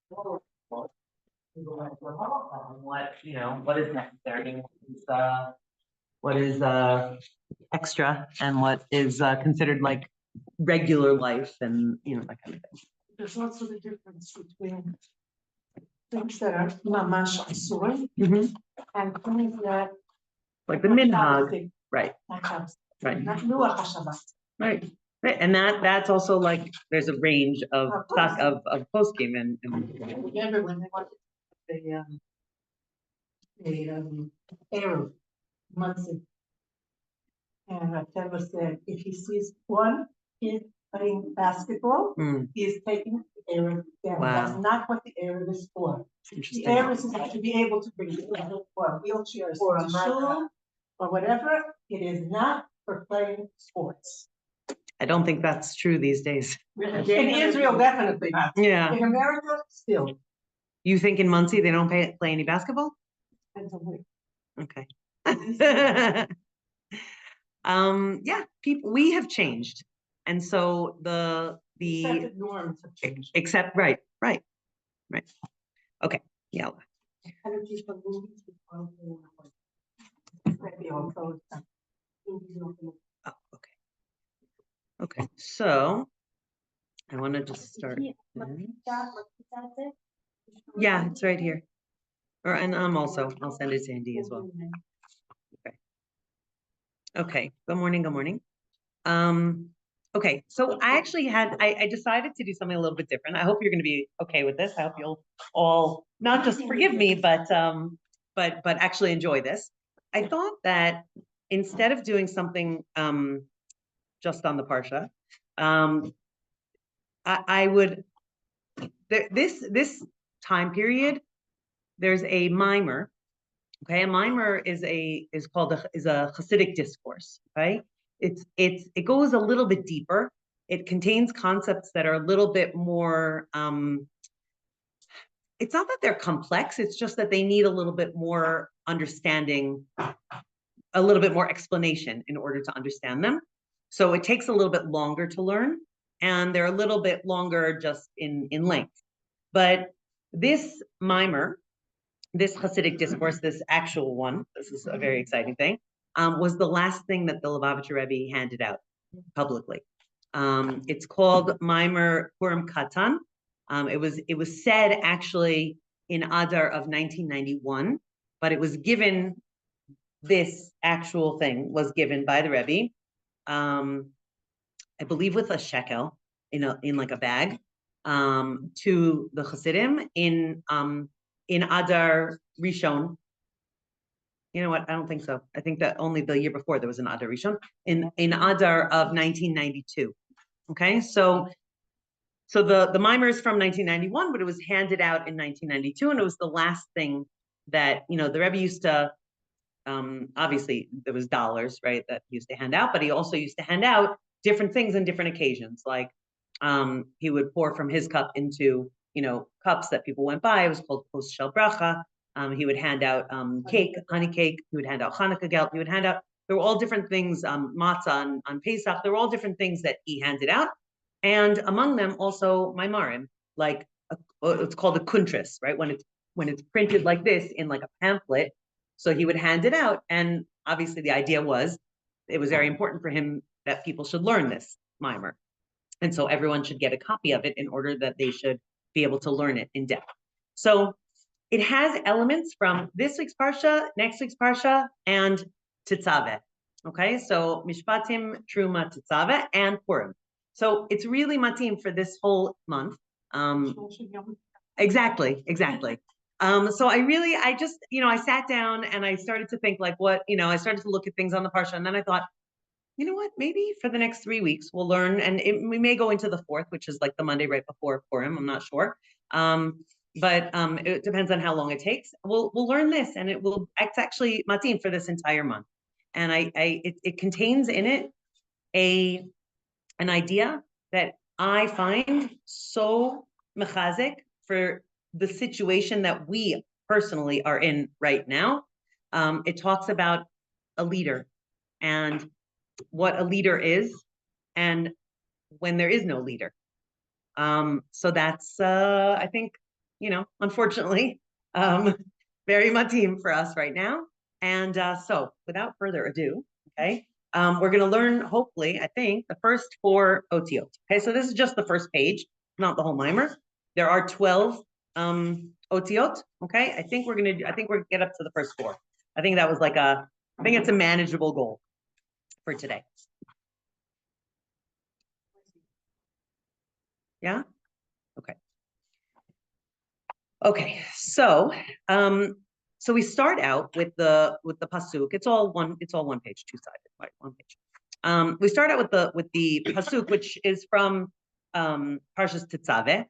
What is necessary, what is extra, and what is considered like regular life, and that kind of thing. There's also the difference between things that are mamash asur and things that like the minhag, right? Right. Not luach hashabbat. Right. Right. And that's also like there's a range of poskim and remember when they wanted the Erev Mutzi, and Teva said if he sees one kid playing basketball, he is taking the Erev down. Wow. That's not what the Erev is for. The Erev is to be able to bring people for wheelchairs or a shul or whatever. It is not for playing sports. I don't think that's true these days. In Israel, definitely not. Yeah. In America, still. You think in Muncie they don't play any basketball? Depends on where. Okay. Yeah, we have changed. And so the accepted norms have changed. Except right. Okay. Yeah. Oh, okay. Okay. So I want to just start. Yeah, it's right here. And I'll send it to Andy as well. Okay. Good morning. Okay, so I actually I decided to do something a little bit different. I hope you're going to be okay with this. I hope you'll all not just forgive me, but actually enjoy this. I thought that instead of doing something just on the parsha, I would this time period. There's a mimer. Okay, a mimer is a Hasidic discourse. Okay. It goes a little bit deeper. It contains concepts that are a little bit more, it's not that they're complex, it's just that they need a little bit more understanding, a little bit more explanation in order to understand them. So it takes a little bit longer to learn, and they're a little bit longer just in length. But this mimer, this Hasidic discourse, this actual one, this is a very exciting thing, was the last thing that the Lubavitcher Rebbe handed out publicly. It's called Mimer Purim Katan. It was said actually in Adar of 1991, but it was given, this actual thing was given by the Rebbe, I believe with a shekel in like a bag, to the Hasidim in Adar Rishon. You know what? I don't think so. I think that only the year before there was an Adar Rishon in Adar of 1992. Okay, so the mimer is from 1991, but it was handed out in 1992, and it was the last thing that the Rebbe used to. Obviously, there was dollars, right, that he used to hand out, but he also used to hand out different things on different occasions. Like he would pour from his cup into cups that people went by. It was called Kos Shel Bracha. He would hand out cake, honey cake. He would hand out Hanukkah gelt. He would hand out, there were all different things, matzah on Pesach. There were all different things that he handed out. And among them also maimarim, like it's called a kuntris, right? When it's printed like this in like a pamphlet. So he would hand it out. And obviously the idea was, it was very important for him that people should learn this mimer. And so everyone should get a copy of it in order that they should be able to learn it in depth. So it has elements from this week's parsha, next week's parsha, and Tetzaveh. Okay, so Mishpatim, Truma, Tetzaveh, and Purim. So it's really matim for this whole month. Exactly. So I just, I sat down and I started to think like what, I started to look at things on the parsha, and then I thought, you know what, maybe for the next 3 weeks we'll learn, and we may go into the 4th, which is like the Monday right before Purim, I'm not sure. But it depends on how long it takes. We'll learn this, and it's actually matin for this entire month. And it contains in it an idea that I find so mechazik for the situation that we personally are in right now. It talks about a leader and what a leader is, and when there is no leader. So that's, I think, unfortunately, very matim for us right now. And so without further ado, okay, we're going to learn, hopefully, I think, the first 4 otiot. Okay, so this is just the first page, not the whole mimer. There are 12 otiot. Okay, I think we're going to get up to the first 4. I think that was I think it's a manageable goal for today. Yeah. Okay. Okay. So, so we start out with the pasuk. It's all one page, 2-sided, right? One page. We start out with the pasuk, which is from Parshas Tetzaveh.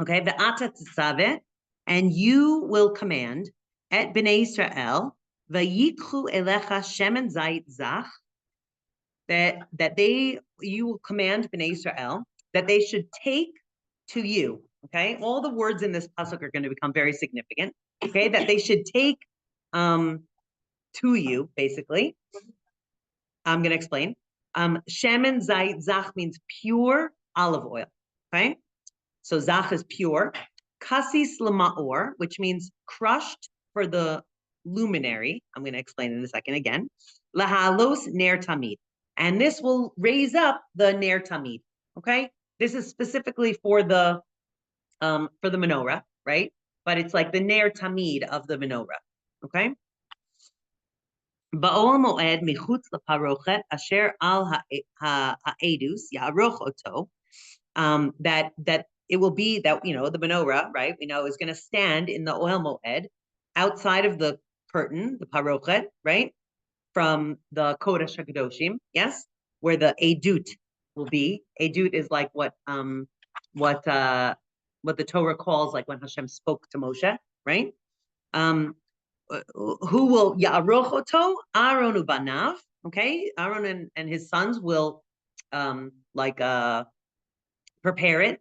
Okay, ve'ata tetzaveh, and you will command et bnei Israel vayikhu elecha shemen zayit zach, that you will command bnei Israel that they should take to you. Okay, all the words in this pasuk are going to become very significant. Okay, that they should take to you, basically. I'm going to explain. Shemen zayit zach means pure olive oil. Okay, so zach is pure. Kasis lamaor, which means crushed for the luminary. I'm going to explain in a second again. Lahalos ner tamid, and this will raise up the ner tamid. Okay, this is specifically for the menorah, right? But it's like the ner tamid of the menorah. Okay. Ba'ol moed michutz leparochet asher al ha'edus ya'aroch oto. That it will be that, the menorah, right? We know is going to stand in the oil moed outside of the curtain, the parochet, right? From the Kodesh HaKadoshim, yes, where the edut will be. Edut is like what the Torah calls like when Hashem spoke to Moshe, right? Who will ya'aroch oto? Aaron ubanav, okay? Aaron and his sons will prepare it.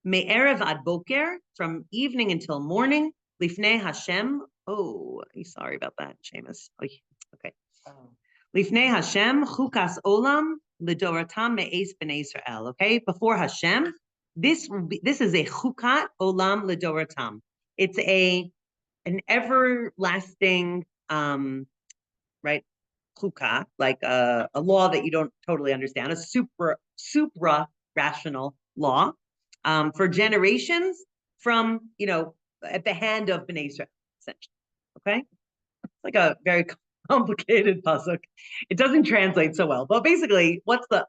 Me'erev ad boker, from evening until morning. Lifnei Hashem. Oh, sorry about that, Seamus. Okay. Lifnei Hashem, chukas olam ledoratam me'es b'nei Israel. Okay, before Hashem, this is a chukat olam ledoratam. It's an everlasting, right? Chukah, like a law that you don't totally understand, a supra rational law. For generations from, at the hand of Bnei Israel, essentially. Okay? It's like a very complicated pasuk. It doesn't translate so well. But basically, what's the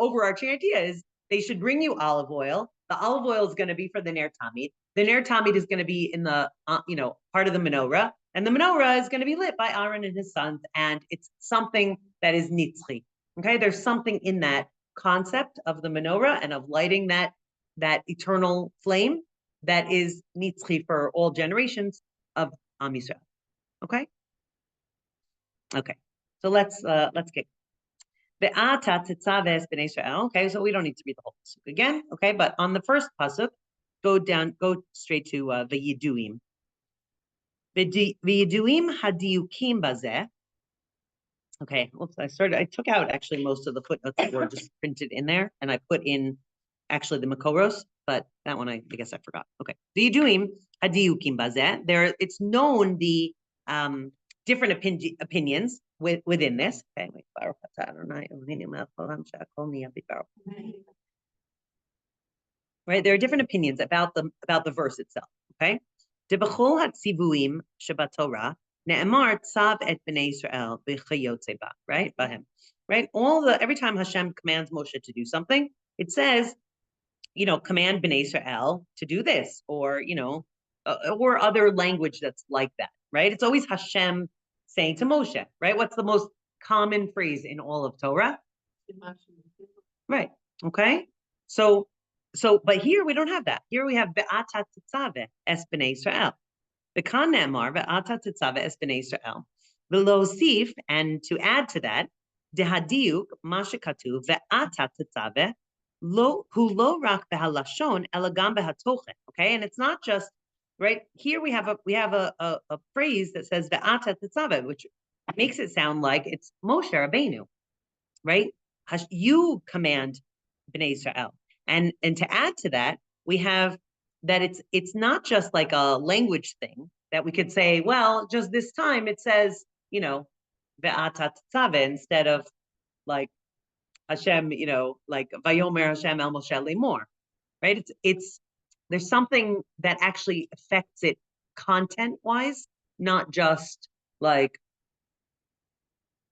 overarching idea is they should bring you olive oil. The olive oil is going to be for the ner tamid. The ner tamid is going to be in the, part of the menorah. And the menorah is going to be lit by Aaron and his sons. And it's something that is nitzchi. Okay? There's something in that concept of the menorah and of lighting that eternal flame that is nitzchi for all generations of Am Yisrael. Okay. Okay. So let's get Be'ata tetzaves b'nei Israel. Okay, so we don't need to read the whole pasuk again. Okay, but on the first pasuk, go straight to v'yiduim. V'yiduim hadiukim bazeh. Okay, I took out actually most of the footnotes that were just printed in there, and I put in actually the makoros, but that one I guess I forgot. Okay, v'yiduim hadiukim bazeh. It's known the different opinions within this. Okay, right, there are different opinions about the verse itself. Okay, debachol hatzivuim shabatorah ne'emar tzav et bnei Israel b'chayotze ba. Right, bahem. Right, every time Hashem commands Moshe to do something, it says, command bnei Israel to do this, or or other language that's like that. Right, it's always Hashem saying to Moshe. Right, what's the most common phrase in all of Torah? Right. Okay. So, but here we don't have that. Here we have be'ata tetzaveh es b'nei Israel. V'kan ne'amar be'ata tetzaveh es b'nei Israel. V'losif, and to add to that, dehadiuk ma shekatuv ve'ata tetzaveh hu lo rak behalashon elagam behatochen. Okay, and it's not just right here. We have a phrase that says ve'ata tetzaveh, which makes it sound like it's Moshe Rabbeinu, right? You command Bnei Israel. And to add to that, we have that it's not just like a language thing that we could say, well, just this time it says, ve'ata tetzaveh instead of like Hashem, like Vayomer Hashem el Moshe lemor, right? It's there's something that actually affects it content-wise, not just like,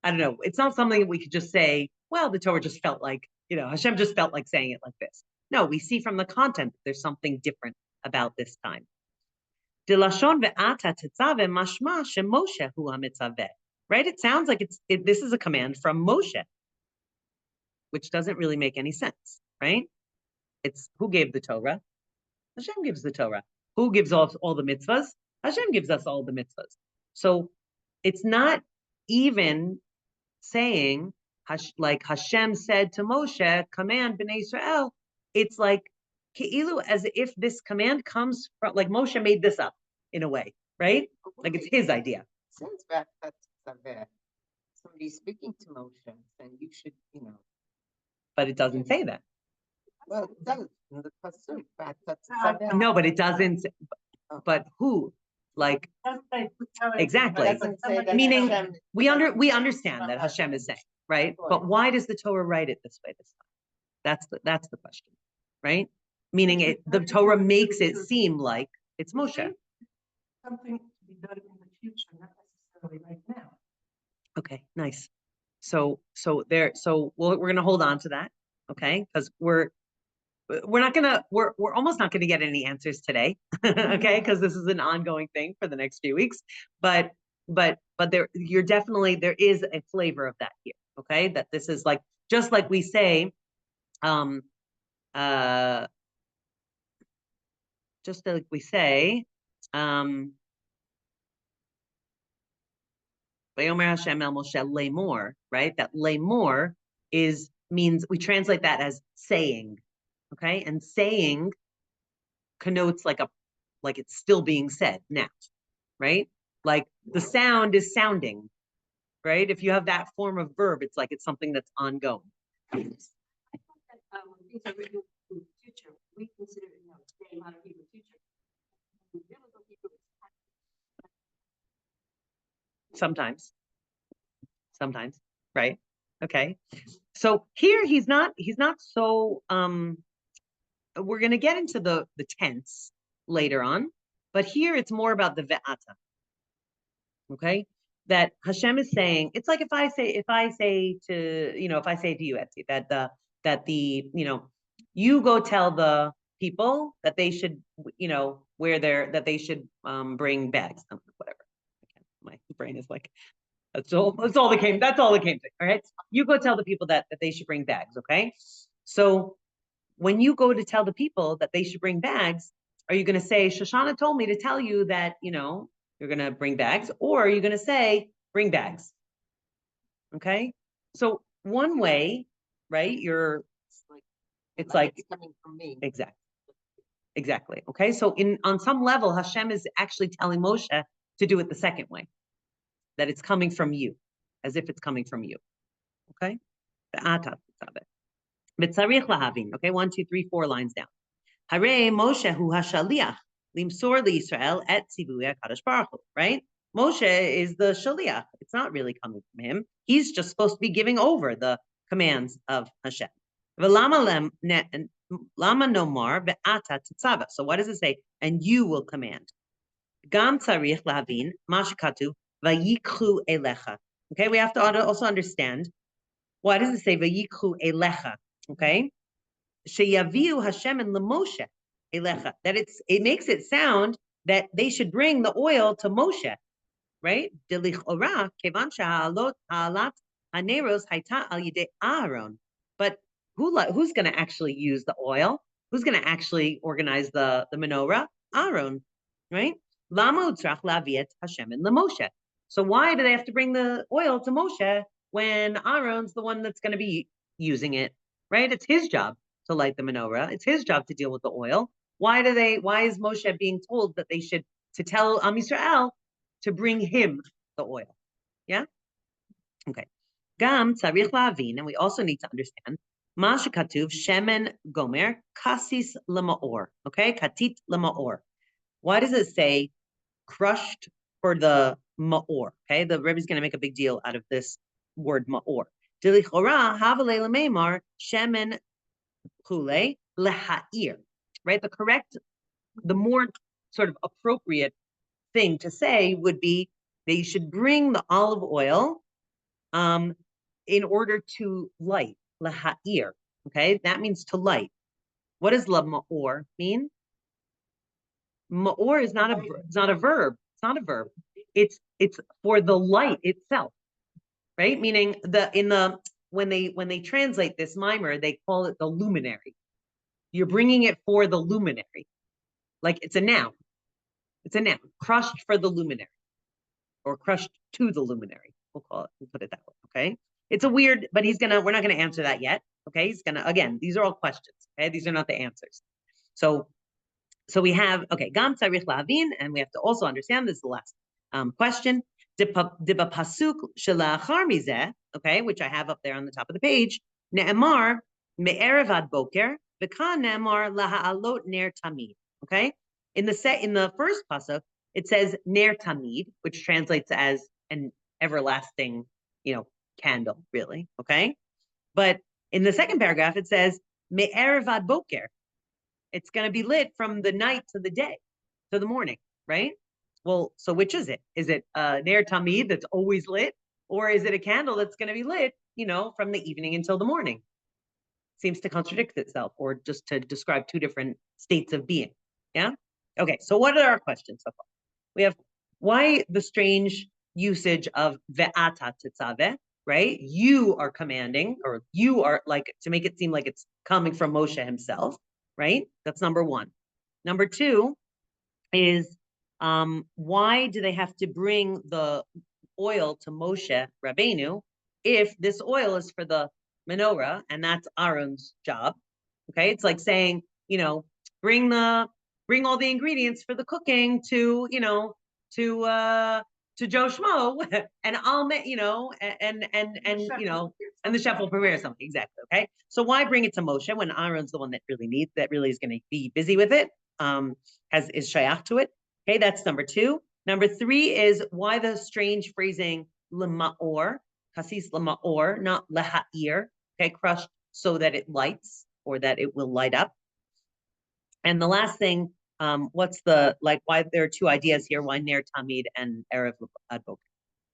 I don't know, it's not something that we could just say, well, the Torah just felt like, Hashem just felt like saying it like this. No, we see from the content that there's something different about this time. Right? It sounds like this is a command from Moshe, which doesn't really make any sense, right? It's who gave the Torah? Hashem gives the Torah. Who gives all the mitzvahs? Hashem gives us all the mitzvahs. So it's not even saying, like Hashem said to Moshe, command Bnei Israel. It's like, Ke'ilu, as if this command comes from, like Moshe made this up in a way, right? Like it's his idea. Since that's somebody speaking to Moshe, then you should, But it doesn't say that. Well, it does. The pasuk, No, but it doesn't. But who? Like exactly. Meaning we understand that Hashem is saying, right? But why does the Torah write it this way this time? That's the question, right? Meaning the Torah makes it seem like it's Moshe. Something to be done in the future, not necessarily right now. Okay, nice. So we're gonna hold on to that, okay? Because we're almost not gonna get any answers today, okay? Because this is an ongoing thing for the next few weeks. But there there is a flavor of that here, okay? That this is like just like we say, just like we say, Vayomer Hashem el Moshe lemor, right? That lemor means we translate that as saying, okay? And saying connotes like it's still being said now, right? Like the sound is sounding, right? If you have that form of verb, it's like it's something that's ongoing. I thought that when things are written in the future, we consider today modern Hebrew future. Sometimes, right? Okay. So here he's not so we're gonna get into the tense later on, but here it's more about the ve'ata. Okay, that Hashem is saying, it's like if I say to you, Etsy, that you go tell the people that they should, that they should bring bags, whatever. My brain is like, that's all that came to. All right. You go tell the people that they should bring bags. Okay. So when you go to tell the people that they should bring bags, are you going to say, Shoshana told me to tell you that, you're going to bring bags, or are you going to say, bring bags? Okay. So one way, right? It's like coming from me. Exactly. Okay. So on some level, Hashem is actually telling Moshe to do it the second way, that it's coming from you, as if it's coming from you. Okay? Okay, 1, 2, 3, 4 lines down. Hare Moshe hu hashaliach limsor liYisrael et tzivui HaKadosh Baruch Hu, right? Moshe is the shaliach. It's not really coming from him. He's just supposed to be giving over the commands of Hashem. Lama nomar ve'ata tetzaveh. So what does it say? And you will command. Gam tzarich lahavin ma shekatuv vayikhu elecha. Okay, we have to also understand, why does it say vayikhu elecha? Okay, sheyaviu Hashem and leMoshe elecha. That it makes it sound that they should bring the oil to Moshe, right? Delich ora kevan sha'alat haneros hayta al yidei Aaron. But who's going to actually use the oil? Who's going to actually organize the menorah? Aaron, right? Lama utzrach laviet Hashem and leMoshe. So why do they have to bring the oil to Moshe when Aaron's the one that's going to be using it, right? It's his job to light the menorah. It's his job to deal with the oil. Why is Moshe being told that they should, to tell Am Yisrael to bring him the oil? Yeah? Okay. Gam tzarich la'avin, and we also need to understand, Ma shekatuv shemen gomer kasis lemaor. Okay, katit lemaor. Why does it say crushed for the maor? Okay, the Rebbe is going to make a big deal out of this word maor. Dilichora havale lememar shemen chule lehair. Right, the more sort of appropriate thing to say would be that you should bring the olive oil in order to light, laha'ir, okay? That means to light. What does la ma'or mean? Ma'or is not a verb. It's not a verb. It's not a verb. It's for the light itself, right? Meaning when they translate this mimer, they call it the luminary. You're bringing it for the luminary. Like it's a noun. It's a noun. Crushed for the luminary. Or crushed to the luminary. We'll put it that way. Okay. It's a weird, but we're not gonna answer that yet. Okay. Again, these are all questions. Okay. These are not the answers. So we have, okay, gam tzarich lavin, and we have to also understand, this is the last question. Diba pasuk shelachar mizeh, okay, which I have up there on the top of the page. Ne'emar me'erev ad boker, v'kan ne'emar laha'alot ner tamid. Okay. In the first pasuk, it says ner tamid, which translates as an everlasting, candle, really. Okay. But in the second paragraph, it says me'erev ad boker. It's going to be lit from the night to the day, to the morning, right? Well, so which is it? Is it ner tamid that's always lit? Or is it a candle that's going to be lit, from the evening until the morning? Seems to contradict itself, or just to describe two different states of being. Yeah? Okay, so what are our questions so far? We have, why the strange usage of ve'ata tetzaveh, right? You are commanding, or you are to make it seem like it's coming from Moshe himself, right? That's number one. Number two is, why do they have to bring the oil to Moshe Rabbeinu if this oil is for the menorah and that's Aaron's job? Okay, it's like saying, bring all the ingredients for the cooking to Joe Schmo, and I'll make, and the chef will prepare something. Exactly. Okay. So why bring it to Moshe when Aaron's the one that really is going to be busy with it, is shayach to it. Okay. That's number two. Number three is, why the strange phrasing lema'or, kasis lema'or, not leha'ir, okay, crushed so that it lights, or that it will light up. And the last thing, what's why there are two ideas here, why ner tamid and erev ad boker.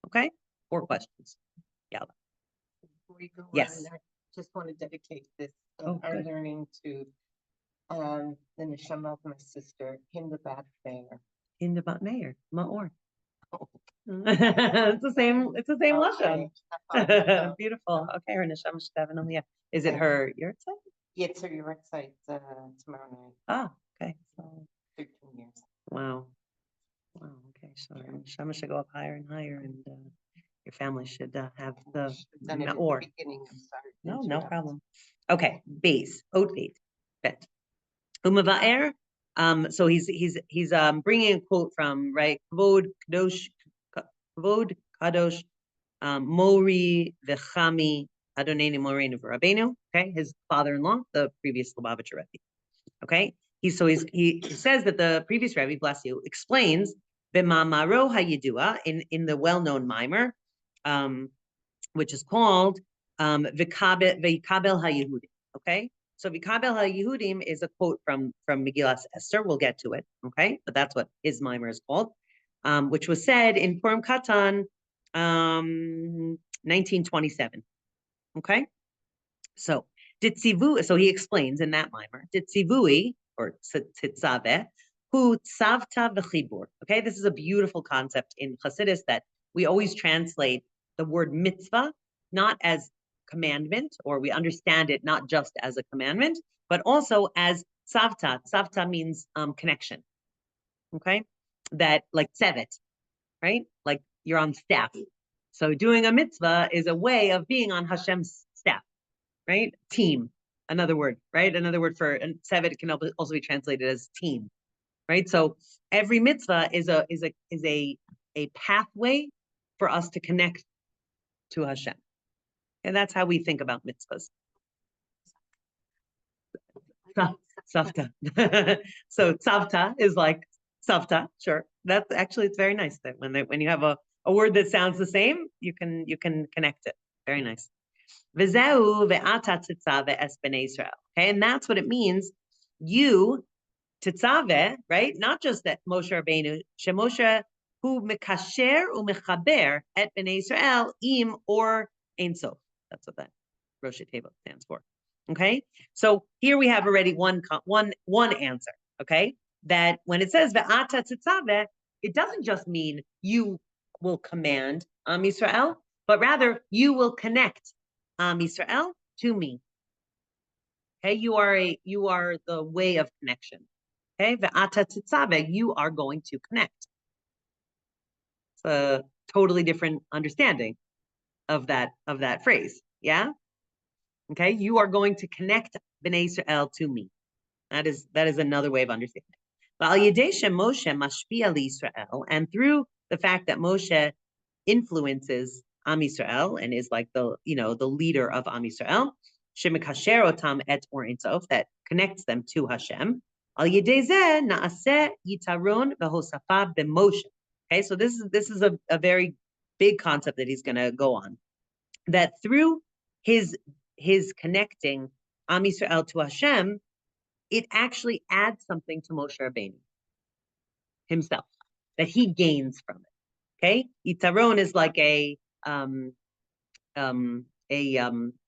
Okay, 4 questions. Yeah. Before we go Yes. on, I just want to dedicate this our learning to the neshama of my sister, Hinda Bat Mayor. Hinda Bat Mayor, Ma'or. It's the same lashon. Beautiful. Okay, her neshama should have an aliyah. Is it her yahrzeit? Yeah, it's her yahrzeit tomorrow night. Ah, okay. So 13 years. Wow. Okay, so neshama should go up higher and higher, and your family should have the Ma'or. No problem. Okay, base, oat base, bet. Umavaer. So he's bringing a quote from, right, Kvod Kadosh Mori Vechami Adonai Moreinu Rabbeinu. Okay, his father-in-law, the previous Lubavitcher Rebbe. Okay, he says that the previous Rebbe, bless you, explains b'mamaro hayidua in the well-known mimer, which is called V'kabel haYehudim. Okay. So Vikabel HaYehudim is a quote from Megillas Esther. We'll get to it, okay? But that's what his mimer is called, which was said in Purim Katan, 1927, okay? So he explains in that mimer, Ditzivui, or Tzitzaveh, hu tzavta v'chibur, okay? This is a beautiful concept in Chassidus that we always translate the word mitzvah not as commandment, or we understand it not just as a commandment, but also as tzavta. Tzavta means connection. Okay, that like tzevet, right? Like you're on staff. So doing a mitzvah is a way of being on Hashem's staff, right? Team, another word, right? Another word for tzevet can also be translated as team, right? So every mitzvah is a pathway for us to connect to Hashem. And that's how we think about mitzvahs. Savta. So tzavta is like savta, sure. That's actually, it's very nice that when you have a word that sounds the same, you can connect it. Very nice. V'zeu ve'ata tzitzave es b'nei Israel. Okay, and that's what it means. You titzave, right? Not just that Moshe Rabbeinu, shemoshe hu mekasher u'mechaber et b'nei Israel im or ein sof. That's what that Rosh Teva stands for. Okay, so here we have already one answer. Okay, that when it says ve'ata titzave, it doesn't just mean you will command Am Yisrael, but rather you will connect Am Yisrael to me. Okay, you are the way of connection. Okay, ve'ata titzave, you are going to connect. It's a totally different understanding of that phrase. Yeah. Okay, you are going to connect Bnei Israel to me. That is another way of understanding. And through the fact that Moshe influences Am Yisrael and is like the leader of Am Yisrael, shemekasher otam et or ein sof, that connects them to Hashem. Al yedei zeh naaseh yitaron v'hosafa b'Moshe. Okay, so this is a very big concept that he's going to go on. That through his connecting Am Yisrael to Hashem, it actually adds something to Moshe Rabbeinu himself that he gains from it. Okay, Yitaron is like an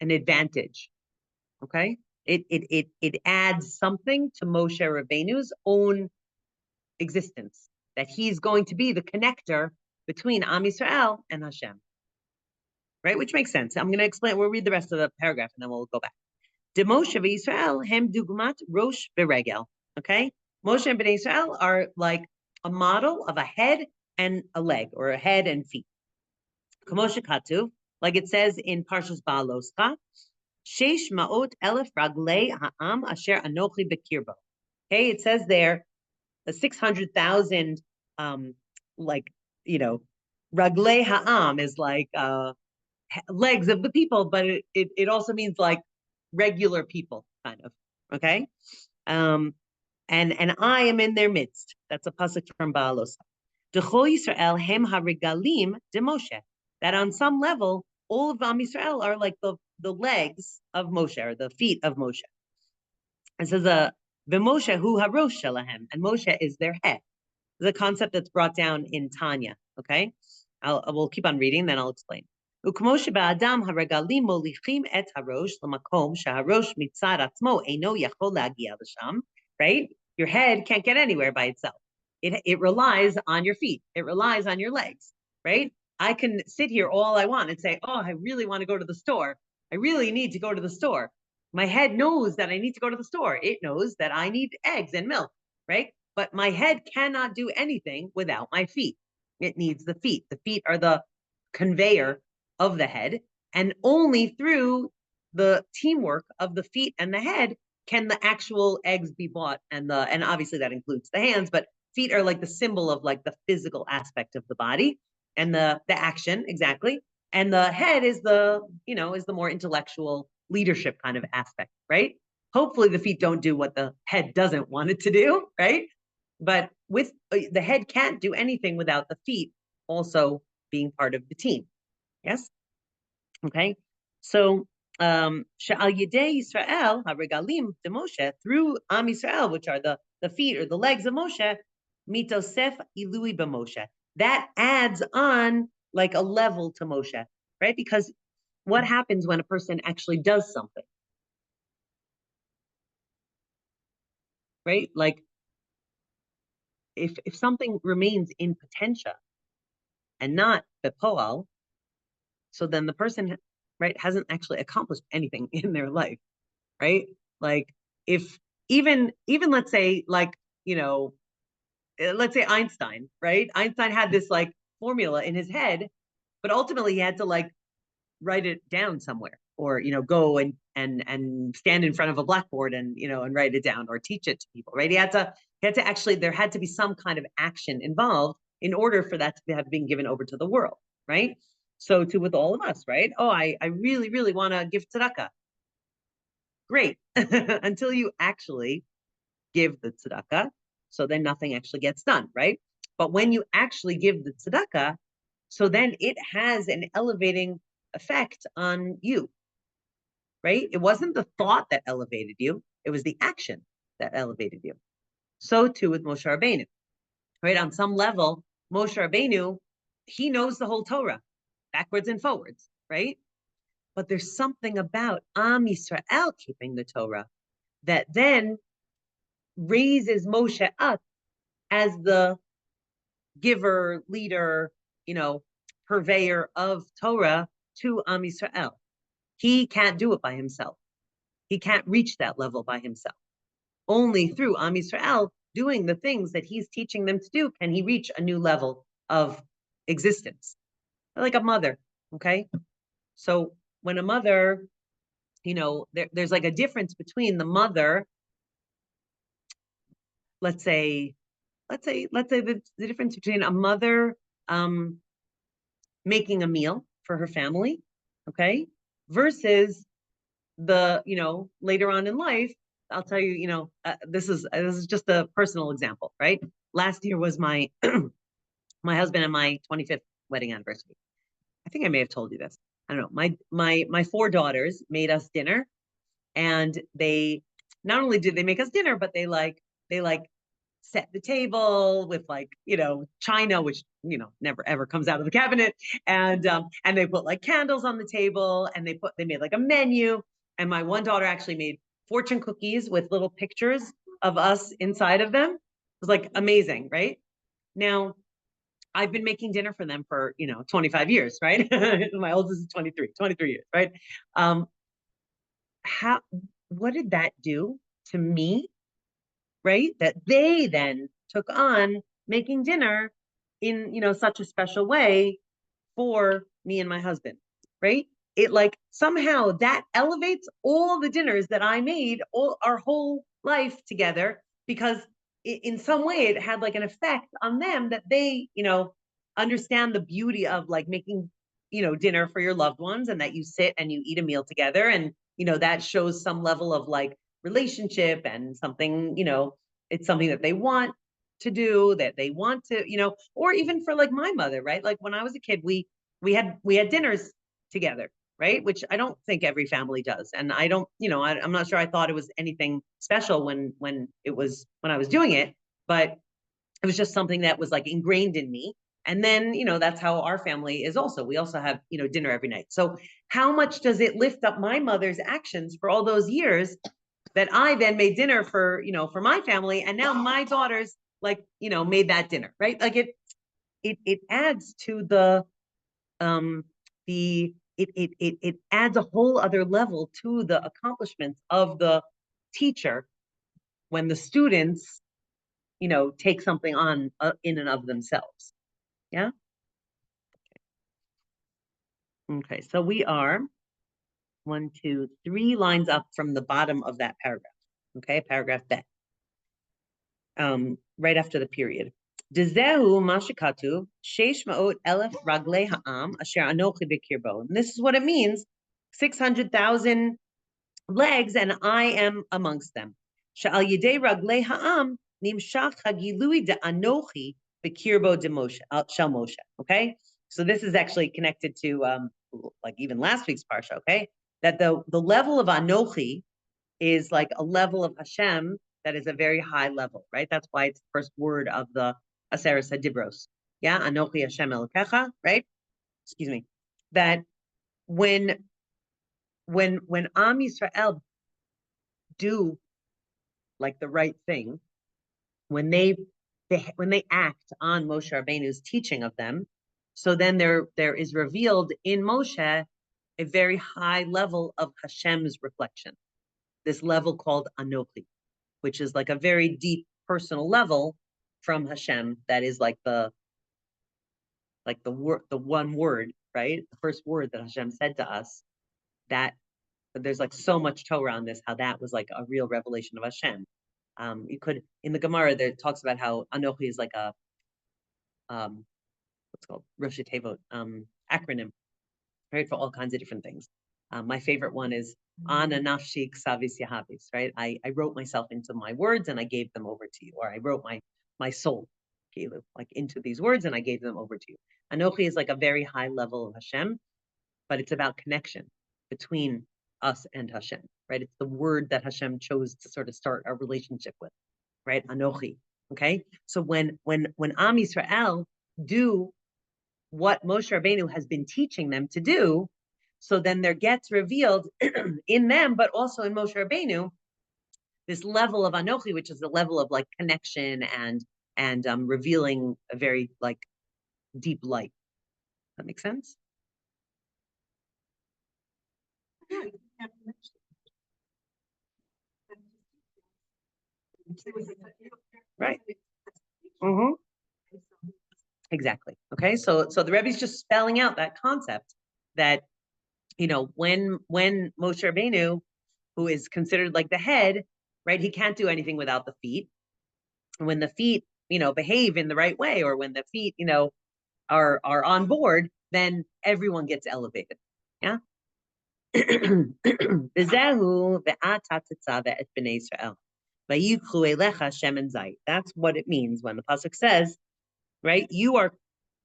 advantage. Okay, it adds something to Moshe Rabbeinu's own existence, that he's going to be the connector between Am Yisrael and Hashem. Right, which makes sense. I'm going to explain. We'll read the rest of the paragraph and then we'll go back. De Moshe v'Yisrael hem dugmat rosh v'regel. Okay, Moshe and Bnei Israel are like a model of a head and a leg, or a head and feet. Kamoshe katuv, like it says in Parshas Ba'aloscha, sheish ma'ot elef raglei ha'am asher anochi bekirbo. Okay, it says there, the 600,000, raglei ha'am is like legs of the people, but it also means like regular people, kind of. Okay, and I am in their midst. That's a pasuk from Ba'aloscha. D'chol Yisrael hem haregalim de Moshe. That on some level, all of Am Yisrael are like the legs of Moshe, or the feet of Moshe. It says v'Moshe hu harosh shelahem, and Moshe is their head. This is a concept that's brought down in Tanya. Okay, we'll keep on reading, then I'll explain. Ukmoshe ba'adam haregalim molichim et harosh l'makom shaharosh mitzad atzmo eino yachol lagia l'sham. Right, your head can't get anywhere by itself. It relies on your feet. It relies on your legs, right? I can sit here all I want and say, oh, I really want to go to the store. I really need to go to the store. My head knows that I need to go to the store. It knows that I need eggs and milk, right? But my head cannot do anything without my feet. It needs the feet. The feet are the conveyor of the head. And only through the teamwork of the feet and the head can the actual eggs be bought. And obviously that includes the hands, but feet are like the symbol of like the physical aspect of the body and the action, exactly. And the head is the more intellectual leadership kind of aspect, right? Hopefully the feet don't do what the head doesn't want it to do, right? But with the head can't do anything without the feet also being part of the team. Yes? Okay. So Sha'al Yedei Yisrael, HaRegalim de Moshe, through Am Yisrael, which are the feet or the legs of Moshe, Mitosef Ilui b'Moshe. That adds on like a level to Moshe, right? Because what happens when a person actually does something? Right? Like if something remains in potentia and not bepoal, so then the person, right, hasn't actually accomplished anything in their life, right? Like if even let's say like, let's say Einstein, right? Einstein had this like formula in his head, but ultimately he had to like write it down somewhere, or go and stand in front of a blackboard and and write it down or teach it to people, right? He had to actually, there had to be some kind of action involved in order for that to have been given over to the world, right? So too with all of us, right? Oh, I really, really want to give tzedakah. great, until you actually give the tzedakah. So then nothing actually gets done, right? But when you actually give the tzedakah, so then it has an elevating effect on you, right? It wasn't the thought that elevated you, it was the action that elevated you. So too with Moshe Rabbeinu, right? On some level, Moshe Rabbeinu, he knows the whole Torah, backwards and forwards, right? But there's something about Am Yisrael keeping the Torah that then raises Moshe up as the giver, leader, purveyor of Torah to Am Yisrael. He can't do it by himself. He can't reach that level by himself. Only through Am Yisrael doing the things that he's teaching them to do can he reach a new level of existence. Like a mother, okay? So when a mother, there's like a difference between the mother, let's say the difference between a mother making a meal for her family, okay, versus the, later on in life, I'll tell you, this is just a personal example, right? Last year was my my husband and my 25th wedding anniversary. I think I may have told you this. I don't know. My 4 daughters made us dinner, and they not only did they make us dinner, but they set the table with china, which never ever comes out of the cabinet, and they put like candles on the table, and they made like a menu. And my one daughter actually made fortune cookies with little pictures of us inside of them. It was like amazing, right? Now, I've been making dinner for them for 25 years, right? My oldest is 23 years, right? What did that do to me? Right? That they then took on making dinner in, such a special way for me and my husband, right? It somehow that elevates all the dinners that I made all our whole life together, because in some way it had an effect on them that they, understand the beauty of making, dinner for your loved ones, and that you sit and you eat a meal together. And, that shows some level of relationship and something, it's something that they want to do, that they want to, or even for my mother, right? When I was a kid, we had dinners together, right? Which I don't think every family does. And I don't, I'm not sure I thought it was anything special when I was doing it, but it was just something that was ingrained in me. And then, that's how our family is also. We also have, dinner every night. So how much does it lift up my mother's actions for all those years that I then made dinner for, for my family, and now my daughters made that dinner, right? It adds to it adds a whole other level to the accomplishments of the teacher when the students, take something on in and of themselves. Yeah. Okay. So we are 1, 2, 3 lines up from the bottom of that paragraph. Okay, paragraph B. Right after the period. Dizehu mashikatu sheish ma'ot elef raglei ha'am asher anochi b'kirbo. And this is what it means: 600,000 legs, and I am amongst them. Sha'al yidei raglei ha'am nimshach hagilui de anochi b'kirbo de Moshe shel Moshe. Okay, so this is actually connected to even last week's parsha. Okay, that the level of anochi is a level of Hashem that is a very high level, right? That's why it's the first word of the Aseres HaDibros. Yeah, Anochi Hashem Elokecha, right? Excuse me. That when Am Yisrael do the right thing, when they act on Moshe Rabbeinu's teaching of them, so then there is revealed in Moshe a very high level of Hashem's reflection. This level called Anochi, which is a very deep personal level from Hashem. That is the one word, right? The first word that Hashem said to us. That there's so much Torah on this, how that was a real revelation of Hashem. You could, in the Gemara, there it talks about how Anochi is a what's called Rosh Tevot acronym, right, for all kinds of different things. My favorite one is Ana nafshi ksavis yahavis, right? I wrote myself into my words and I gave them over to you, or I wrote my soul, like into these words and I gave them over to you. Anochi is like a very high level of Hashem, but it's about connection between us and Hashem, right? It's the word that Hashem chose to sort of start our relationship with, right? Anochi. Okay, so when Am Yisrael do what Moshe Rabbeinu has been teaching them to do, so then there gets revealed in them, but also in Moshe Rabbeinu, this level of Anochi, which is the level of like connection and revealing a very like deep light. That makes sense? Right. Mm-hmm. Exactly. Okay. So the Rebbe's just spelling out that concept that, you know, when Moshe Rabbeinu, who is considered like the head, right, he can't do anything without the feet. And when the feet, you know, behave in the right way, or when the feet, you know, are on board, then everyone gets elevated. Yeah. That's what it means when the pasuk says, right, you are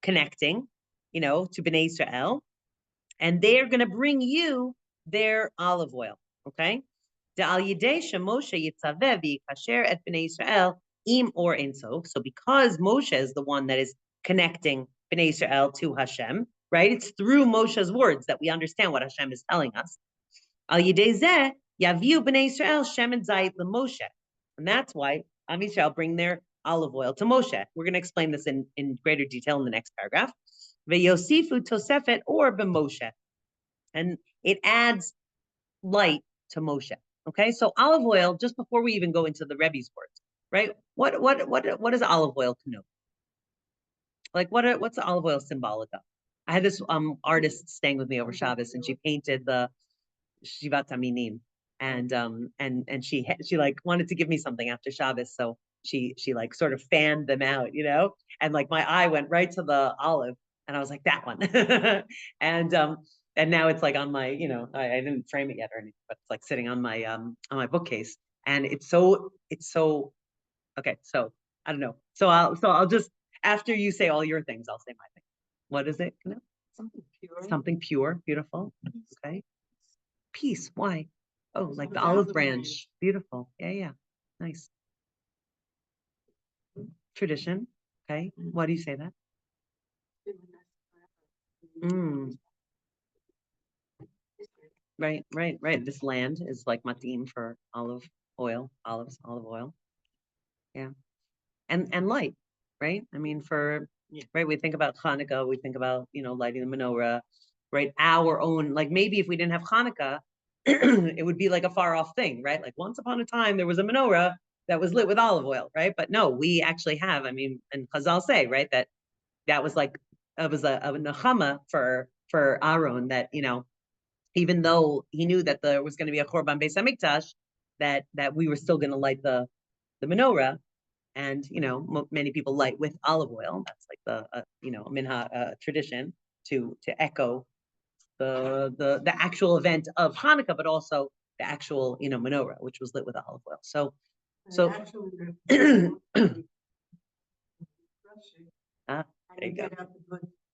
connecting, you know, to Bnei Israel, and they're going to bring you their olive oil. Okay. So because Moshe is the one that is connecting Bnei Israel to Hashem, right? It's through Moshe's words that we understand what Hashem is telling us. And that's why Am Yisrael bring their olive oil to Moshe. We're going to explain this in greater detail in the next paragraph. Ve'yosifu tosefet or b'Moshe, and it adds light to Moshe. Okay, so olive oil. Just before we even go into the Rebbe's words, right? What does olive oil connote? Like what's the olive oil symbolic of? I had this artist staying with me over Shabbos, and she painted the Shivat Aminim, and she like wanted to give me something after Shabbos, so she like sort of fanned them out, you know, and like my eye went right to the olive, and I was like, that one. And now it's like on my, you know, I didn't frame it yet or anything, but it's like sitting on my bookcase, and it's so okay. So I don't know. So I'll just, after you say all your things, I'll say my thing. What is it? You know? Something pure. Something pure, beautiful. Okay. Peace. Why? Oh, like the olive branch. Beautiful. Yeah. Nice. Tradition. Okay. Why do you say that? Right. This land is like matim for olive oil. Yeah. And light, right? I mean, right, we think about Hanukkah, we think about, you know, lighting the menorah, right? Our own, like maybe if we didn't have Hanukkah, it would be like a far off thing, right? Like once upon a time, there was a menorah that was lit with olive oil, right? But no, we actually have, I mean, and Chazal say, right, that was like, it was a nechama for Aaron, that, you know, even though he knew that there was going to be a Chorban Beis Hamikdash, that we were still going to light the menorah. And, you know, many people light with olive oil. That's like the, you know, minha tradition to echo the actual event of Hanukkah, but also the actual, you know, menorah, which was lit with olive oil. So there you go.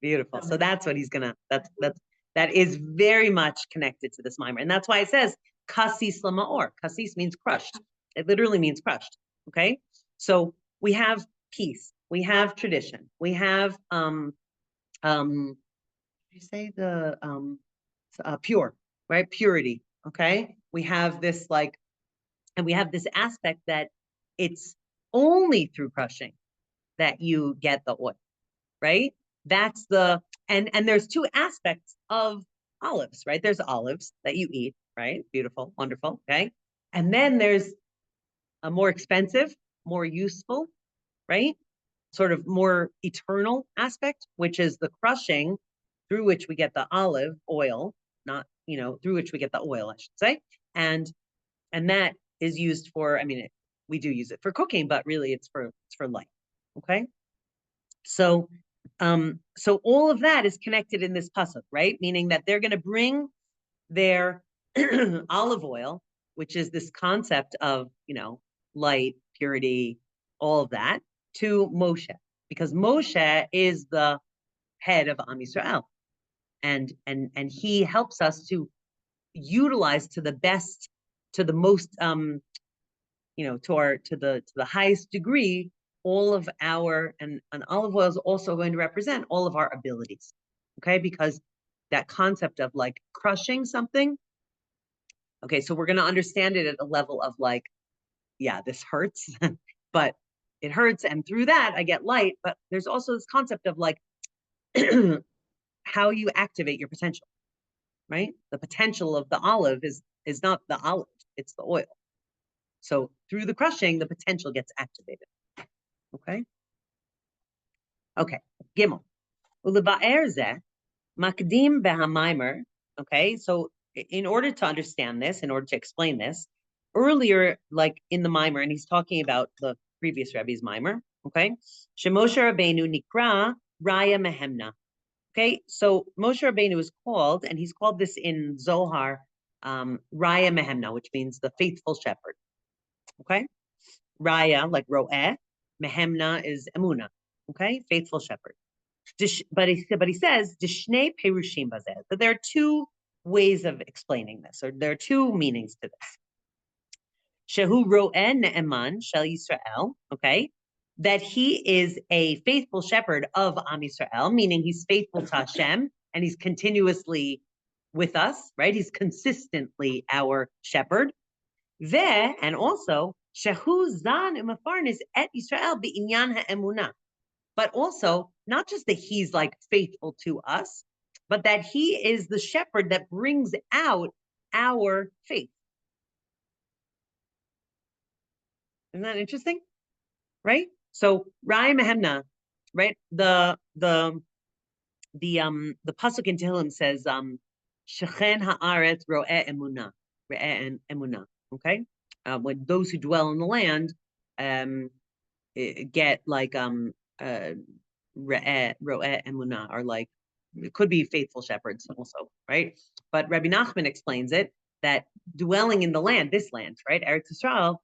Beautiful. So that's what he's gonna. That is very much connected to this mimer, and that's why it says kasis lamaor. Kasis means crushed. It literally means crushed. Okay. So we have peace, we have tradition, we have you say the pure, right? Purity. Okay. We have this like, and we have this aspect that it's only through crushing that you get the oil, right? That's the, and there's two aspects of olives, right? There's olives that you eat, right? Beautiful, wonderful. Okay. And then there's a more expensive, more useful, right? Sort of more eternal aspect, which is the crushing through which we get the olive oil, not, you know, through which we get the oil, I should say. And that is used for, I mean, we do use it for cooking, but really it's for light. Okay. So all of that is connected in this pasuk, right? Meaning that they're going to bring their olive oil, which is this concept of, light, purity, all of that, to Moshe, because Moshe is the head of Am Yisrael, and he helps us to utilize to the best, to the most, to the highest degree, all of our, and olive oil is also going to represent all of our abilities, okay? Because that concept of like crushing something, okay, so we're going to understand it at a level of like, yeah, this hurts, but it hurts, and through that I get light. But there's also this concept of like how you activate your potential, right? The potential of the olive is not the olive, it's the oil. So through the crushing, the potential gets activated. Okay. Okay. Gimel. Uleba'er zeh makdim b'hamaimer. Okay. So in order to understand this, in order to explain this, earlier, like in the mimer, and he's talking about the previous Rebbe's mimer. Okay. Shemoshe Rabbeinu nikra Raya Mehemna. Okay. So Moshe Rabbeinu is called, and he's called this in Zohar, Raya Mehemna, which means the faithful shepherd. Okay. Raya, like Ro'eh. Mehemna is Emuna, okay, faithful shepherd. But he says Dishnei Perushim Bazeh, that there are two ways of explaining this, or there are two meanings to this. Shehu Ro'eh Ne'eman Shel Yisrael, okay, that he is a faithful shepherd of Am Yisrael, meaning he's faithful to Hashem and he's continuously with us, right? He's consistently our shepherd. And also Shehu Zan Umafarnis et Yisrael B'inyan ha'emunah. But also, not just that he's like faithful to us, but that he is the shepherd that brings out our faith. Isn't that interesting? Right? So Raya Mehemna, right? The pasuk in Tehillim says, Shechen ha'aretz ro'eh emunah, re'eh emunah. Okay? When those who dwell in the land get like ro'eh emunah, are like, it could be faithful shepherds also, right? But Rabbi Nachman explains it that dwelling in the land, this land, right, Eretz Yisrael,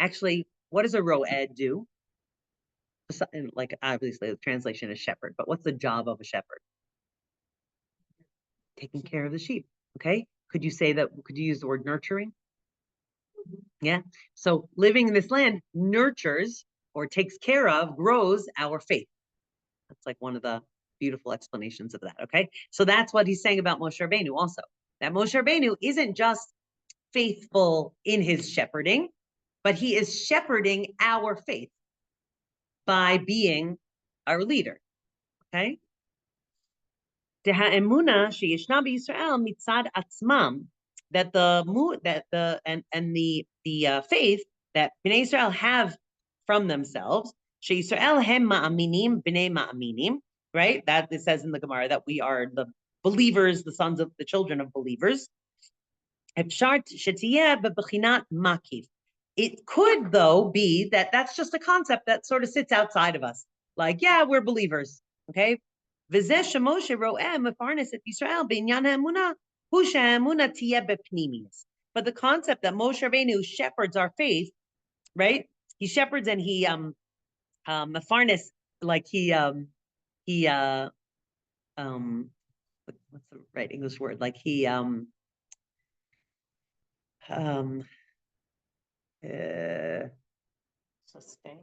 actually, what does a ro'eh do? Like obviously the translation is shepherd, but what's the job of a shepherd? Taking care of the sheep. Okay, could you say that? Could you use the word nurturing? Yeah. So living in this land nurtures or takes care of, grows our faith. That's like one of the beautiful explanations of that. Okay. So that's what he's saying about Moshe Rabbeinu also. That Moshe Rabbeinu isn't just faithful in his shepherding, but he is shepherding our faith by being our leader. Okay. Ha'emuna sheyishna b'Yisrael mitzad atzmam, that the faith that Bnei Israel have from themselves, sheyisrael hem ma'aminim bnei ma'aminim, right? That it says in the Gemara that we are the believers, the sons of the children of believers. Efshar shetiyeh bebechinat makiv. It could, though, be that that's just a concept that sort of sits outside of us. Like, yeah, we're believers, okay? But the concept that Moshe Rabbeinu shepherds our faith, right? He shepherds and he mefarnes, like he what's the right English word? Like he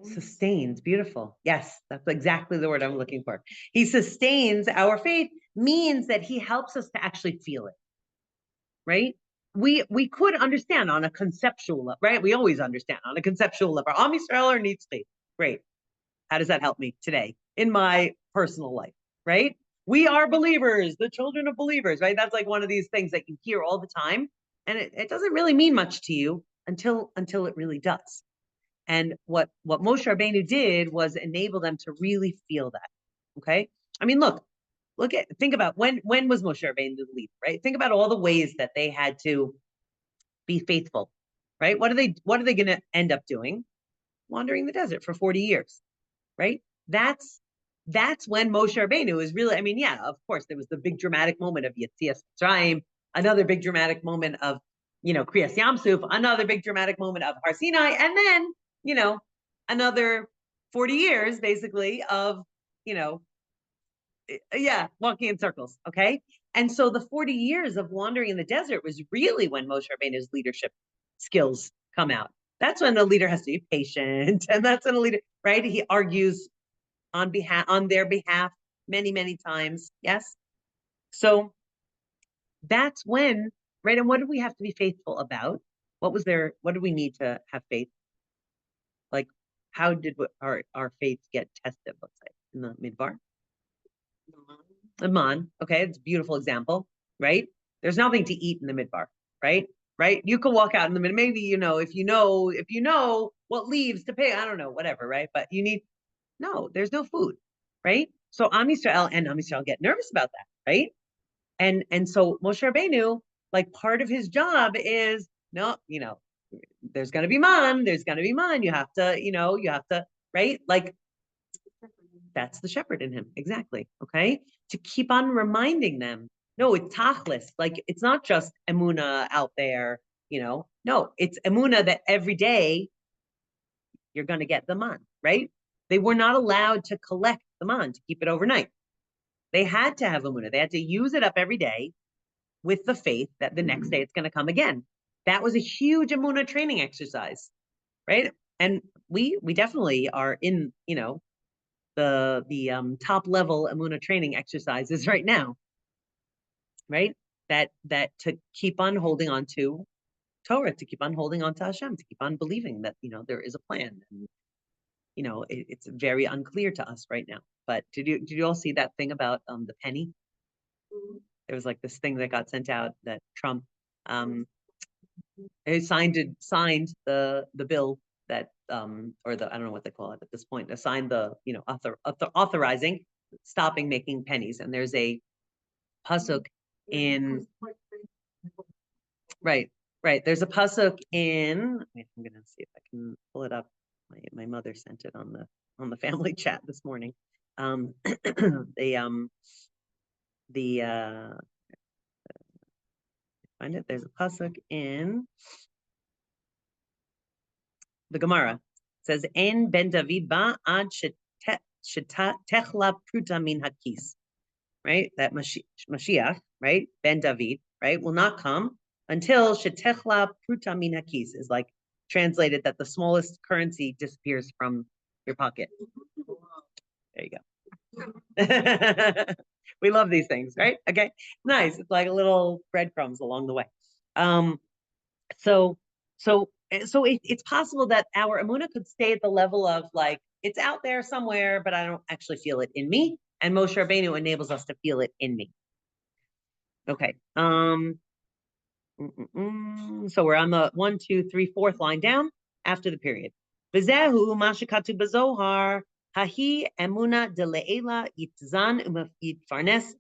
sustains. Beautiful. Yes, that's exactly the word I'm looking for. He sustains our faith, means that he helps us to actually feel it, right? We could understand on a conceptual level, right? We always understand on a conceptual level. Am Yisrael needs faith. Great. How does that help me today in my personal life, right? We are believers, the children of believers, right? That's like one of these things that you hear all the time, and it doesn't really mean much to you until it really does. And what Moshe Rabbeinu did was enable them to really feel that. Okay, I mean, think about when was Moshe Rabbeinu the leader, right? Think about all the ways that they had to be faithful, right? What are they going to end up doing? Wandering the desert for 40 years, right? That's when Moshe Rabbeinu is really. I mean, yeah, of course, there was the big dramatic moment of Yetzias Mitzrayim, another big dramatic moment of, Kriyas Yamsuf, another big dramatic moment of Har Sinai, and then, another 40 years basically of, walking in circles. Okay. And so the 40 years of wandering in the desert was really when Moshe Rabbeinu's leadership skills come out. That's when a leader has to be patient. And that's when a leader, right? He argues on their behalf many, many times. Yes. So that's when, right? And what do we have to be faithful about? What do we need to have faith? Like, how did our faith get tested, let's say, in the Midbar? Aman, okay, it's a beautiful example, right? There's nothing to eat in the Midbar, right? Right? You could walk out in the middle, maybe, if you know what leaves to pick, I don't know, whatever, right? But there's no food, right? So Am Yisrael get nervous about that, right? And so Moshe Rabbeinu, like part of his job is, no, there's going to be man, you have to, right? Like, that's the shepherd in him, exactly, okay? To keep on reminding them, no, it's tachlis, like, it's not just emuna out there, no, it's emuna that every day you're going to get the man, right? They were not allowed to collect the man, to keep it overnight. They had to have emuna. They had to use it up every day with the faith that the next day it's going to come again. That was a huge emuna training exercise, right? And we definitely are in, the top level emuna training exercises right now, right? That to keep on holding on to Torah, to keep on holding on to Hashem, to keep on believing that there is a plan. And, it's very unclear to us right now. But did you all see that thing about the penny? There was like this thing that got sent out that Trump signed the bill that or the, I don't know what they call it at this point, signed the authorizing stopping making pennies. And there's a pasuk in right. There's a pasuk in, wait, I'm gonna see if I can pull it up. My mother sent it on the family chat this morning. Find it. There's a pasuk in the Gemara. It says, "En ben David ba ad techla pruta min hakis." Right, that Mashiach, right, ben David, right, will not come until shetechla pruta min hakis is like translated that the smallest currency disappears from your pocket. There you go. We love these things, right? Okay, nice. It's like a little breadcrumbs along the way. So it's possible that our emuna could stay at the level of like, it's out there somewhere, but I don't actually feel it in me. And Moshe Rabbeinu enables us to feel it in me. Okay. So we're on the 1, 2, 3, 4th line down after the period. V'zehu mashikatu b'zohar hahi emuna dele'ela yitzan yitfarnes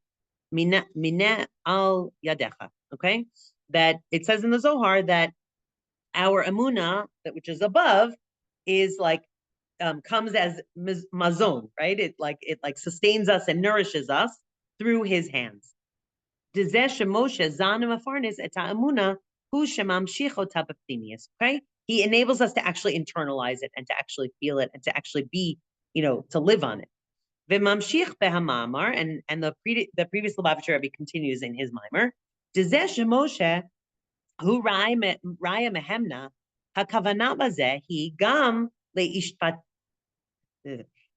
mine al yadecha. Okay, that it says in the Zohar that our emuna, that which is above, is like comes as mazon, right? It sustains us and nourishes us through his hands. Okay, he enables us to actually internalize it and to actually feel it and to actually be, to live on it. And the previous Lubavitcher Rebbe continues in his mimer. Hu raya mehemna hakavana bazeh he gam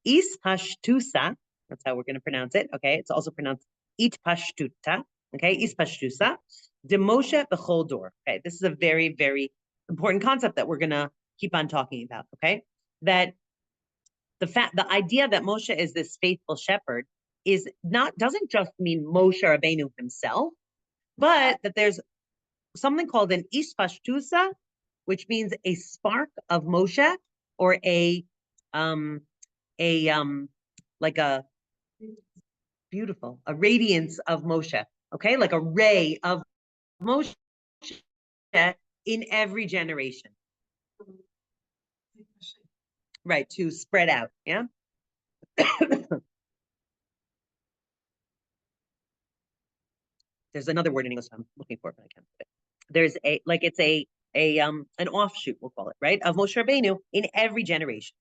ispashtusa. That's how we're going to pronounce it. Okay, it's also pronounced itpashtuta. Okay, ispashtusa demoshe b'chol dor. Okay, this is a very, very important concept that we're going to keep on talking about. Okay, that the idea that Moshe is this faithful shepherd doesn't just mean Moshe Rabbeinu himself, but that there's something called an ispashtusa, which means a spark of Moshe, or like a radiance of Moshe. Okay, like a ray of Moshe in every generation. Right, to spread out. Yeah. there's another word in English I'm looking for, but I can't put it. There's an offshoot, we'll call it, right, of Moshe Rabbeinu in every generation.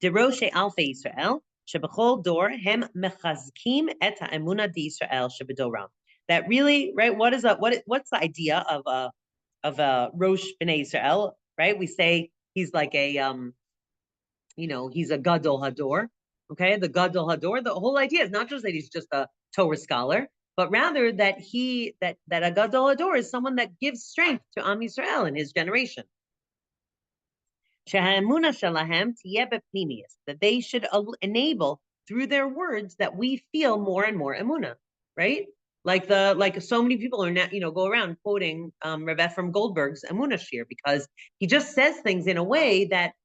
Deroshe Alfei Yisrael, Shebechol Dor Hem Mechazkim Et HaEmuna D'Yisrael Shebedoram. That really, right? What's the idea of a Rosh B'nai Yisrael, right? We say he's like a he's a Gadol Hador. Okay, the Gadol Hador. The whole idea is not just that he's just a Torah scholar, but rather that a Gadol Hador is someone that gives strength to Am Yisrael in his generation. That they should enable through their words that we feel more and more emuna, right? Like so many people are now, go around quoting Reb Ephraim Goldberg's Emuna Shir, because he just says things in a way that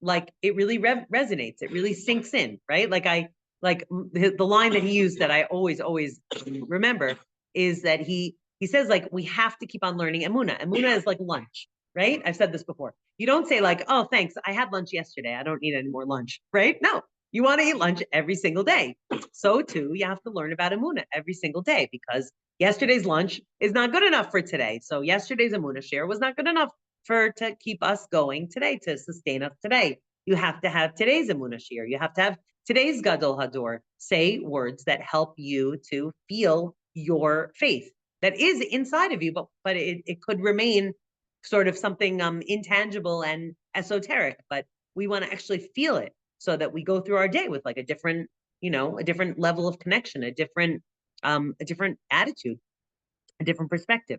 like it really resonates, it really sinks in, right? The line that he used that I always remember is that he says like we have to keep on learning Emuna. Emuna is like lunch, right? I've said this before. You don't say like, oh, thanks, I had lunch yesterday, I don't need any more lunch, right? No, you want to eat lunch every single day. So too, you have to learn about Emuna every single day, because yesterday's lunch is not good enough for today. So yesterday's Emuna share was not good enough to keep us going today, to sustain us today. You have to have today's Emuna share. You have to have today's Gadol Hador say words that help you to feel your faith that is inside of you, but it could remain sort of something intangible and esoteric, but we want to actually feel it so that we go through our day with like a different level of connection, a different attitude, a different perspective.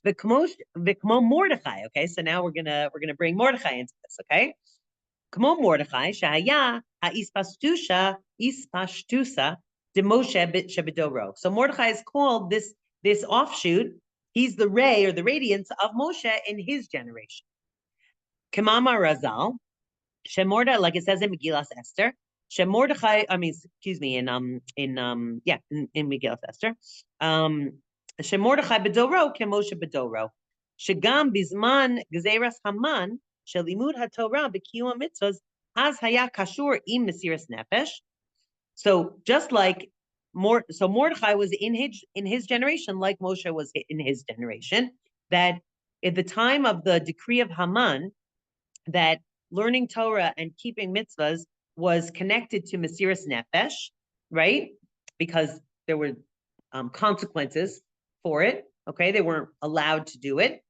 The Kmo Mordechai. Okay, so now we're gonna bring Mordechai into this. Okay, Kmo Mordechai shahaya haispashtusa de Moshe shebedoro. So Mordechai is called this offshoot. He's the ray or the radiance of Moshe in his generation. Kamama Razal, Shemorda, like it says in Megillas Esther. Shemordechai, in Megillas Esther. Shemordechai bedoro kemoshe bedoro. Shegam bizman gezeras Haman shelimud haTorah b'kiyum mitzvahs has haya kashur im mesiras nefesh. So just like Mordechai was in his generation, like Moshe was in his generation, that at the time of the decree of Haman, that learning Torah and keeping mitzvahs was connected to mesiras nefesh, right? Because there were consequences for it. Okay, they weren't allowed to do it.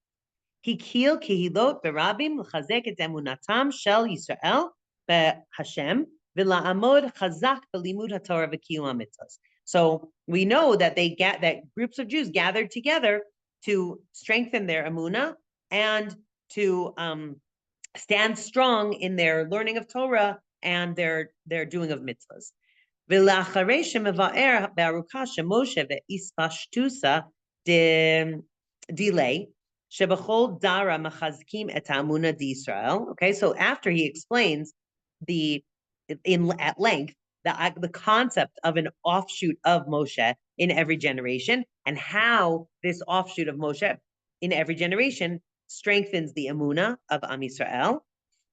Hikil kihilot berabim l'chazek et emunatam shel Yisrael beHashem v'la'amod chazak b'limud haTorah v'kiyum mitzvahs. So we know that that groups of Jews gathered together to strengthen their emunah and to stand strong in their learning of Torah and their doing of mitzvahs. V'la'acharei shemevaer be'aruka shemoshe ve'ispashtusa delay shebachol dara machazkim et ha'emunah d'Yisrael. Okay, so after he explains at length the concept of an offshoot of Moshe in every generation and how this offshoot of Moshe in every generation strengthens the emunah of Am Yisrael.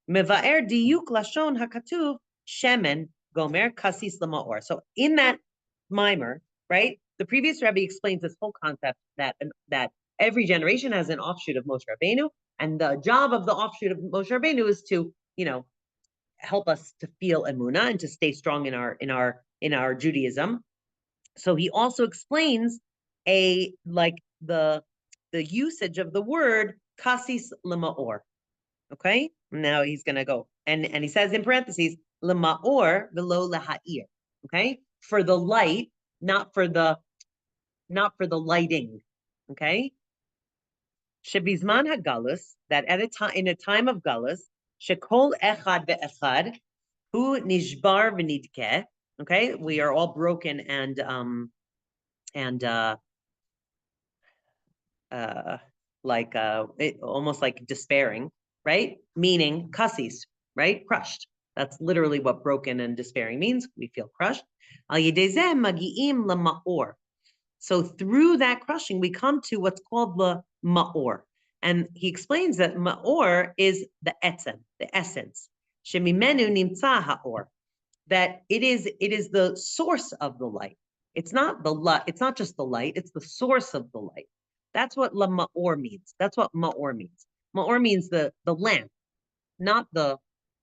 Mevaer diyuk lashon hakatuv shemen gomer kasis lamaor. So in that mimer, right, the previous Rebbe explains this whole concept that every generation has an offshoot of Moshe Rabbeinu, and the job of the offshoot of Moshe Rabbeinu is to, help us to feel emunah and to stay strong in our Judaism. So he also explains the usage of the word kasis lemaor. Okay, now he's gonna go and he says in parentheses lemaor velo laha'ir. Okay, for the light, not for the lighting. Okay, shebizman hagalus, that in a time of galus, shekol echad ve'echad hu nishbar v'nidkeh. Okay, we are all broken and almost like despairing, right? Meaning kasis, right? Crushed. That's literally what broken and despairing means. We feel crushed. Al yedezeh magi'im lema'or. So through that crushing, we come to what's called the ma'or. And he explains that ma'or is the etzem, the essence. Shemimenu nimtza ha'or. That it is the source of the light. It's not the light, it's not just the light, it's the source of the light. That's what la ma'or means. That's what ma'or means. Ma'or means the lamp, not the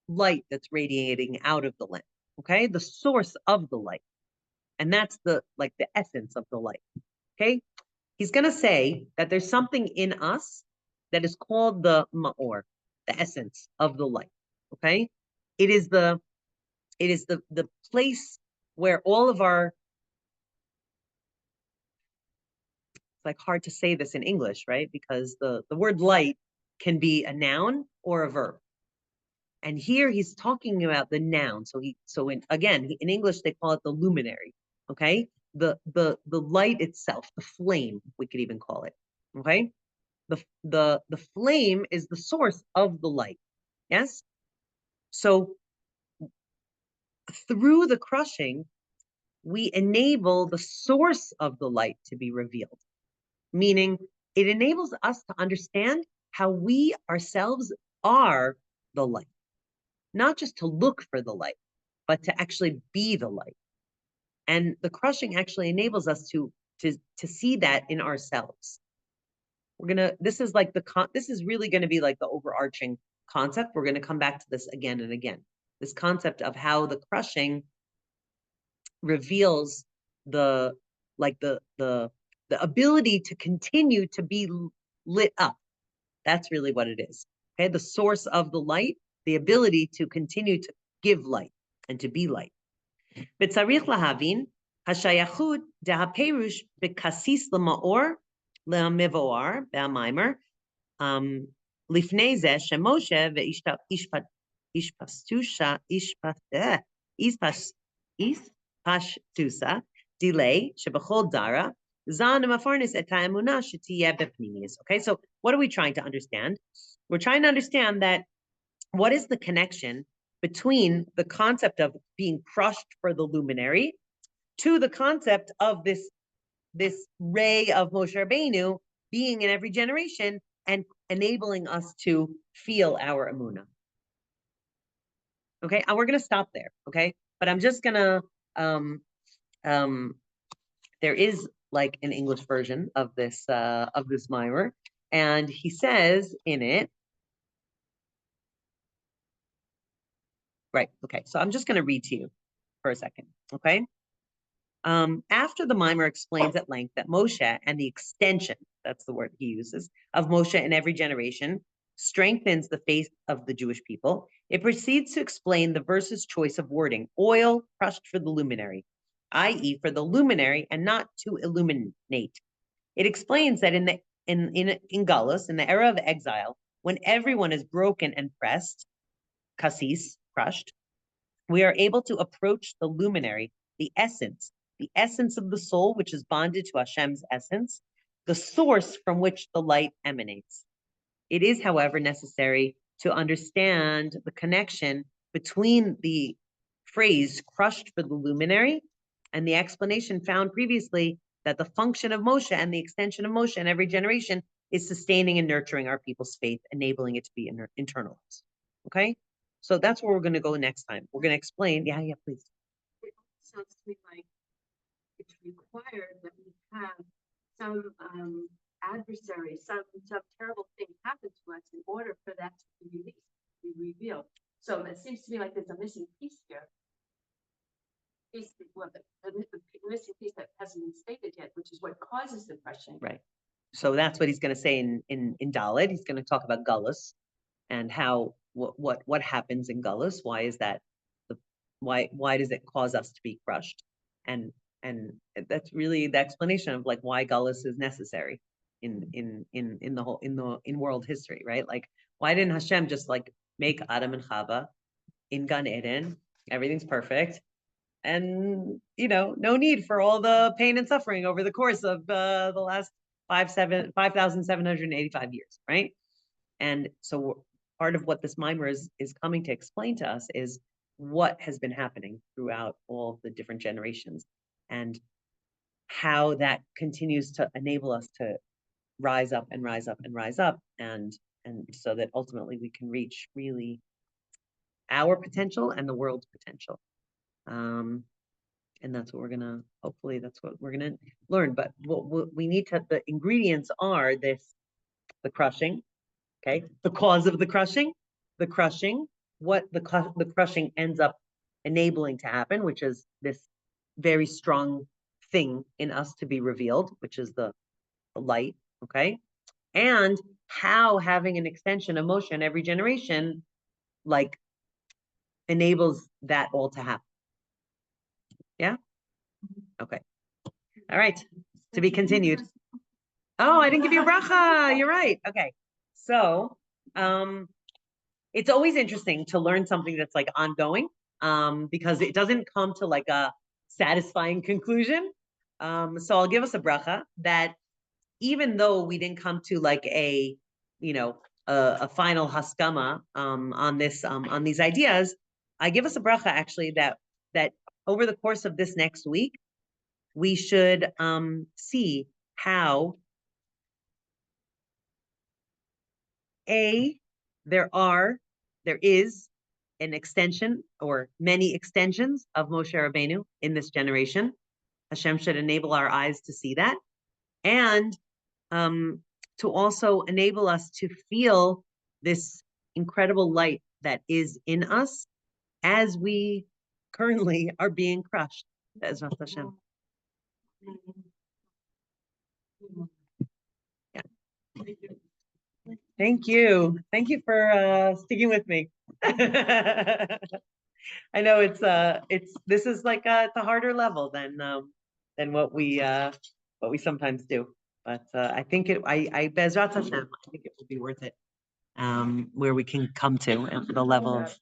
light that's radiating out of the lamp. Okay, the source of the light. And that's the essence of the light. Okay, he's going to say that there's something in us that is called the ma'or, the essence of the light. Okay, it is the place where all of our, it's like hard to say this in English, right? Because the word light can be a noun or a verb. And here he's talking about the noun. So in English they call it the luminary. Okay, the light itself, the flame, we could even call it. Okay, the flame is the source of the light. Yes. So through the crushing, we enable the source of the light to be revealed, meaning it enables us to understand how we ourselves are the light. Not just to look for the light, but to actually be the light. And the crushing actually enables us to see that in ourselves. This is really gonna be like the overarching concept. We're gonna come back to this again and again. This concept of how the crushing reveals the ability to continue to be lit up. That's really what it is. Okay, the source of the light, the ability to continue to give light and to be light. וצריך להבין, השייכות דהפירוש בקסיס למאור, למבואר, במיימר, לפני זה שמשה ואיספשטוסה, דילי שבכל דרה, זן המפרנס את האמונה שתהיה בפנימיוס. Okay, so what are we trying to understand? We're trying to understand that what is the connection between the concept of being crushed for the luminary to the concept of this ray of Moshe Rabbeinu being in every generation and enabling us to feel our emunah. Okay, and we're going to stop there. Okay, but I'm just going to there is like an English version of this mimer, and he says in it. Right, okay, so I'm just going to read to you for a second, okay? After the mimer explains at length that Moshe and the extension, that's the word he uses, of Moshe in every generation strengthens the faith of the Jewish people, it proceeds to explain the verse's choice of wording, oil crushed for the luminary, i.e. for the luminary and not to illuminate. It explains that in Galus, in the era of exile, when everyone is broken and pressed, kasis, crushed, we are able to approach the luminary, the essence of the soul, which is bonded to Hashem's essence, the source from which the light emanates. It is, however, necessary to understand the connection between the phrase crushed for the luminary and the explanation found previously that the function of Moshe and the extension of Moshe in every generation is sustaining and nurturing our people's faith, enabling it to be internalized. Okay? So that's where we're going to go next time. We're going to explain. Yeah, please. It sounds to me like it's required that we have some adversary, some terrible thing happen to us in order for that to be released, be revealed. So it seems to me like there's a missing piece here. The missing piece that hasn't been stated yet, which is what causes the crushing. Right. So that's what he's going to say in Dalet. He's going to talk about Galus and how what happens in Galus. Why is that? Why does it cause us to be crushed? And that's really the explanation of like why Galus is necessary in world history, right? Like why didn't Hashem just like make Adam and Chava in Gan Eden? Everything's perfect, and no need for all the pain and suffering over the course of the last 5,785 years, right? And so part of what this mimer is coming to explain to us is what has been happening throughout all the different generations and how that continues to enable us to rise up and rise up and rise up, and so that ultimately we can reach really our potential and the world's potential. And that's what we're gonna, hopefully that's what we're gonna learn. But what we need to, the ingredients are this, the crushing, okay? The cause of the crushing, what the crushing ends up enabling to happen, which is this very strong thing in us to be revealed, which is the light, okay? And how having an extension of motion every generation, like, enables that all to happen. Yeah? Okay. All right. To be continued. Oh, I didn't give you a bracha. You're right. Okay. So, it's always interesting to learn something that's like ongoing, because it doesn't come to like a satisfying conclusion. So I'll give us a bracha that even though we didn't come to like a, a final haskama, on this, on these ideas, I give us a bracha actually that over the course of this next week, we should see how there is an extension or many extensions of Moshe Rabbeinu in this generation. Hashem should enable our eyes to see that, and to also enable us to feel this incredible light that is in us as we currently are being crushed. Be'ezrat Hashem. Yeah. Thank you. Thank you for sticking with me. I know this is like it's a harder level than what we sometimes do. But I think Be'ezrat Hashem, I think it will be worth it. Where we can come to and the level of.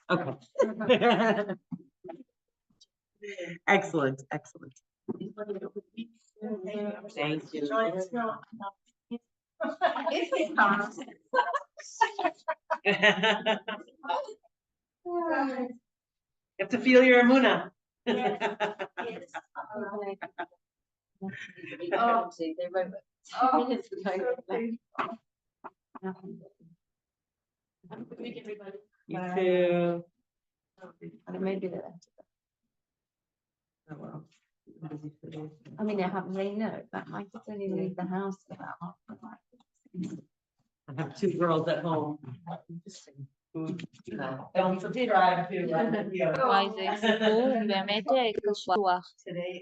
Okay. Excellent. Thank you. You have to feel your emunah. You too. Maybe that. Oh, well. I mean, I haven't really know, but I could only leave the house about half an hour. I have 2 girls at home. Don't subscribe to וואי, זה סיפור באמת קשוח. today.